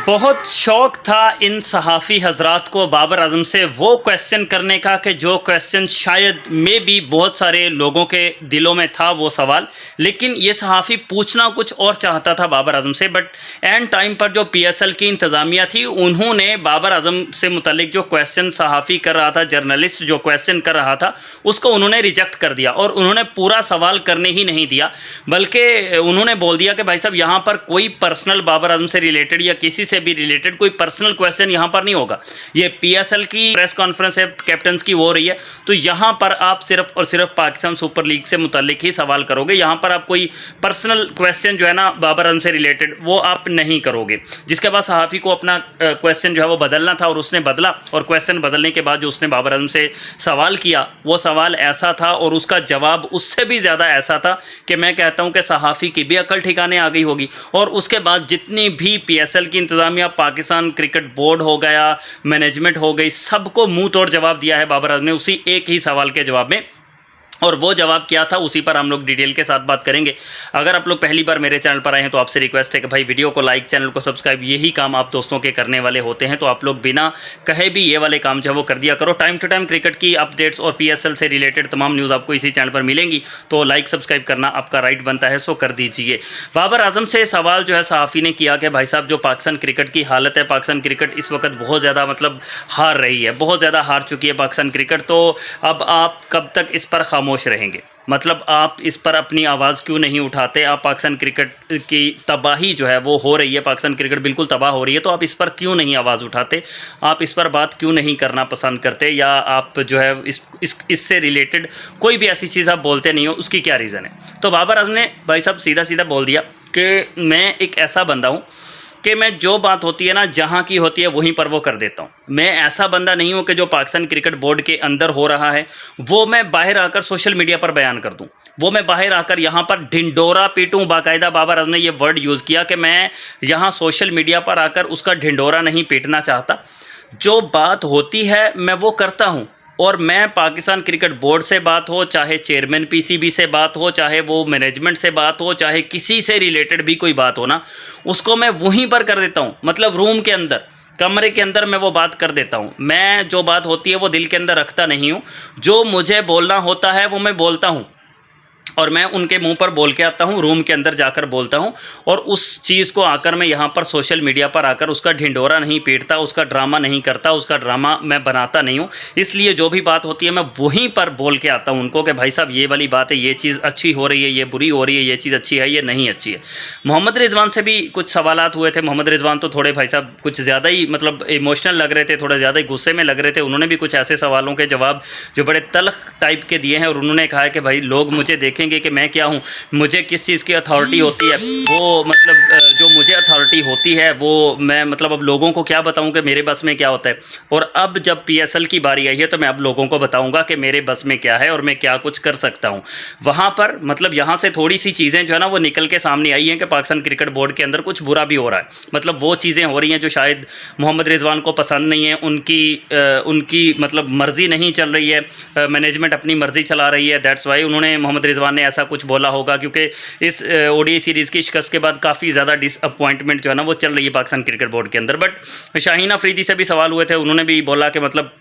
बहुत शौक़ था इन सहाफ़ी हज़रात को बाबर आज़म से वो क्वेश्चन करने का कि जो क्वेश्चन शायद में भी बहुत सारे लोगों के दिलों में था वो सवाल, लेकिन ये सहाफ़ी पूछना कुछ और चाहता था बाबर आज़म से। बट एंड टाइम पर जो PSL की इंतज़ामिया थी उन्होंने बाबर आज़म से मुतल्लिक जो क्वेश्चन सहाफ़ी कर रहा था, जर्नलिस्ट जो क्वेश्चन कर रहा था, उसको उन्होंने रिजेक्ट कर दिया और उन्होंने पूरा सवाल करने ही नहीं दिया, बल्कि उन्होंने बोल दिया कि भाई साहब यहाँ पर कोई पर्सनल बाबर आज़म से रिलेटेड या किसी से भी रिलेटेड कोई पर्सनल क्वेश्चन यहाँ पर नहीं होगा। ये PSL की प्रेस कॉन्फ्रेंस है, कैप्टन्स की हो रही है, तो यहाँ पर आप सिर्फ और सिर्फ पाकिस्तान सुपर लीग से मुताल्लिक ही सवाल करोगे। यहाँ पर आप कोई पर्सनल क्वेश्चन जो है ना बाबर आज़म से रिलेटेड वो आप नहीं करोगे। जिसके बाद सहाफ़ी को अपना क्वेश्चन जो है वो बदलना था और उसने बदला, और क्वेश्चन बदलने के बाद जो उसने बाबर आज़म से सवाल किया वो सवाल ऐसा था और उसका जवाब उससे भी ज़्यादा ऐसा था कि मैं कहता हूँ कि सहाफ़ी की भी अकल ठिकाने आ गई होगी। और उसके बाद जितनी भी PSL की इंतज़ामिया, पाकिस्तान क्रिकेट बोर्ड हो गया, मैनेजमेंट हो गई, सबको मुंह तोड़ जवाब दिया है बाबर आज़म ने उसी एक ही सवाल के जवाब में। और वो जवाब क्या था उसी पर हम लोग डिटेल के साथ बात करेंगे। अगर आप लोग पहली बार मेरे चैनल पर आए हैं तो आपसे रिक्वेस्ट है कि भाई वीडियो को लाइक, चैनल को सब्सक्राइब, यही काम आप दोस्तों के करने वाले होते हैं, तो आप लोग बिना कहे भी ये वाले काम जो है वो कर दिया करो। टाइम टू टाइम क्रिकेट की अपडेट्स और PSL से रिलेटेड तमाम न्यूज़ आपको इसी चैनल पर मिलेंगी, तो लाइक सब्सक्राइब करना आपका राइट बनता है, सो कर दीजिए। बाबर आज़म से सवाल जो है सहाफ़ी ने किया कि भाई साहब जो पाकिस्तान क्रिकेट की हालत है, पाकिस्तान क्रिकेट इस वक्त बहुत ज़्यादा मतलब हार रही है, बहुत ज़्यादा हार चुकी है पाकिस्तान क्रिकेट, तो अब आप कब तक इस पर खामोश रहेंगे? मतलब आप इस पर अपनी आवाज़ क्यों नहीं उठाते? आप पाकिस्तान क्रिकेट की तबाही जो है वो हो रही है, पाकिस्तान क्रिकेट बिल्कुल तबाह हो रही है, तो आप इस पर क्यों नहीं आवाज़ उठाते? आप इस पर बात क्यों नहीं करना पसंद करते? या आप जो है इससे रिलेटेड कोई भी ऐसी चीज़ आप बोलते नहीं हो, उसकी क्या रीज़न है? तो बाबर आज़म ने भाई साहब सीधा सीधा बोल दिया कि मैं एक ऐसा बंदा हूँ कि मैं जो बात होती है ना जहाँ की होती है वहीं पर वो कर देता हूँ। मैं ऐसा बंदा नहीं हूँ कि जो पाकिस्तान क्रिकेट बोर्ड के अंदर हो रहा है वो मैं बाहर आकर सोशल मीडिया पर बयान कर दूँ, वो मैं बाहर आकर यहाँ पर ढिंडोरा पीटूँ। बाकायदा बाबर आज़म ने ये वर्ड यूज़ किया कि मैं यहाँ सोशल मीडिया पर आकर उसका ढिंडोरा नहीं पीटना चाहता। जो बात होती है मैं वो करता हूँ, और मैं पाकिस्तान क्रिकेट बोर्ड से बात हो, चाहे चेयरमैन PCB से बात हो, चाहे वो मैनेजमेंट से बात हो, चाहे किसी से रिलेटेड भी कोई बात हो ना, उसको मैं वहीं पर कर देता हूँ। मतलब रूम के अंदर, कमरे के अंदर मैं वो बात कर देता हूँ। मैं जो बात होती है वो दिल के अंदर रखता नहीं हूँ, जो मुझे बोलना होता है वो मैं बोलता हूँ और मैं उनके मुंह पर बोल के आता हूँ, रूम के अंदर जाकर बोलता हूँ। और उस चीज़ को आकर मैं यहाँ पर सोशल मीडिया पर आकर उसका ढिंडोरा नहीं पीटता, उसका ड्रामा नहीं करता, उसका ड्रामा मैं बनाता नहीं हूँ। इसलिए जो भी बात होती है मैं वहीं पर बोल के आता हूँ उनको कि भाई साहब ये वाली बात है, ये चीज़ अच्छी हो रही है, ये बुरी हो रही है, ये चीज़ अच्छी है, ये नहीं अच्छी है। मोहम्मद रिजवान से भी कुछ सवालात हुए थे। मोहम्मद रिजवान तो थोड़े भाई साहब कुछ ज़्यादा ही मतलब इमोशनल लग रहे थे, थोड़ा ज़्यादा ही गुस्से में लग रहे थे। उन्होंने भी कुछ ऐसे सवालों के जवाब जो बड़े तल्ख टाइप के दिए हैं, और उन्होंने कहा कि भाई लोग मुझे देखेंगे कि मैं क्या हूँ, मुझे किस चीज़ की अथॉरिटी होती है, वो मतलब जो मुझे अथॉरिटी होती है वो मैं मतलब अब लोगों को क्या बताऊं कि मेरे बस में क्या होता है। और अब जब PSL की बारी आई है तो मैं अब लोगों को बताऊंगा कि मेरे बस में क्या है और मैं क्या कुछ कर सकता हूं। वहां पर मतलब यहां से थोड़ी सी चीज़ें जो है ना वो निकल के सामने आई हैं कि पाकिस्तान क्रिकेट बोर्ड के अंदर कुछ बुरा भी हो रहा है। मतलब वो चीज़ें हो रही हैं जो शायद मोहम्मद रिजवान को पसंद नहीं है, उनकी मतलब मर्ज़ी नहीं चल रही है, मैनेजमेंट अपनी मर्ज़ी चला रही है। दैट्स वाई उन्होंने मोहम्मद रिजवान ने ऐसा कुछ बोला होगा, क्योंकि इस ODI सीरीज़ की शिकस्त के बाद काफ़ी ज़्यादा डिसअपॉइंटमेंट जो है ना वो चल रही है पाकिस्तान क्रिकेट बोर्ड के अंदर। बट शाहीन अफरीदी से भी सवाल हुए थे, उन्होंने भी बोला कि मतलब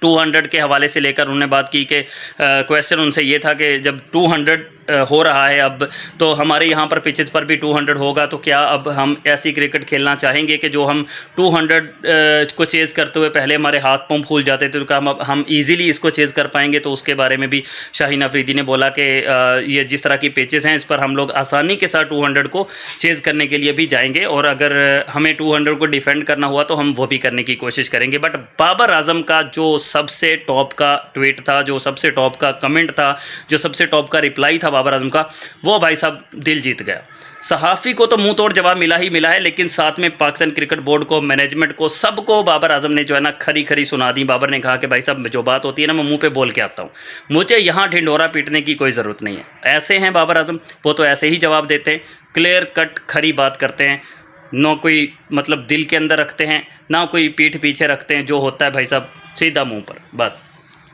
200 के हवाले से लेकर उन्होंने बात की कि क्वेश्चन उनसे ये था कि जब 200 हो रहा है अब, तो हमारे यहाँ पर पिचेस पर भी 200 होगा, तो क्या अब हम ऐसी क्रिकेट खेलना चाहेंगे कि जो हम 200 को चेज़ करते हुए पहले हमारे हाथ पांव फूल जाते थे, तो क्या हम ईज़िली इसको चेज़ कर पाएंगे? तो उसके बारे में भी शाहीन अफरीदी ने बोला कि ये जिस तरह की पिचेस हैं इस पर हम लोग आसानी के साथ 200 को चेज़ करने के लिए भी जाएंगे, और अगर हमें 200 को डिफेंड करना हुआ तो हम वो भी करने की कोशिश करेंगे। बट बाबर आज़म का जो सबसे टॉप का ट्वीट था, जो सबसे टॉप का कमेंट था, जो सबसे टॉप का रिप्लाई था बाबर आज़म का, वो भाई साहब दिल जीत गया। सहाफ़ी को तो मुंह तोड़ जवाब मिला ही मिला है, लेकिन साथ में पाकिस्तान क्रिकेट बोर्ड को, मैनेजमेंट को, सबको बाबर आज़म ने जो है ना खरी खरी सुना दी। बाबर ने कहा कि भाई साहब जो बात होती है ना मैं मुंह पे बोल के आता हूँ, मुझे यहाँ ढिंडोरा पीटने की कोई ज़रूरत नहीं है। ऐसे हैं बाबर आज़म, वो तो ऐसे ही जवाब देते हैं, क्लियर कट खरी बात करते हैं, ना कोई मतलब दिल के अंदर रखते हैं, ना कोई पीठ पीछे रखते हैं। जो होता है भाई साहब सीधा मुँह पर, बस।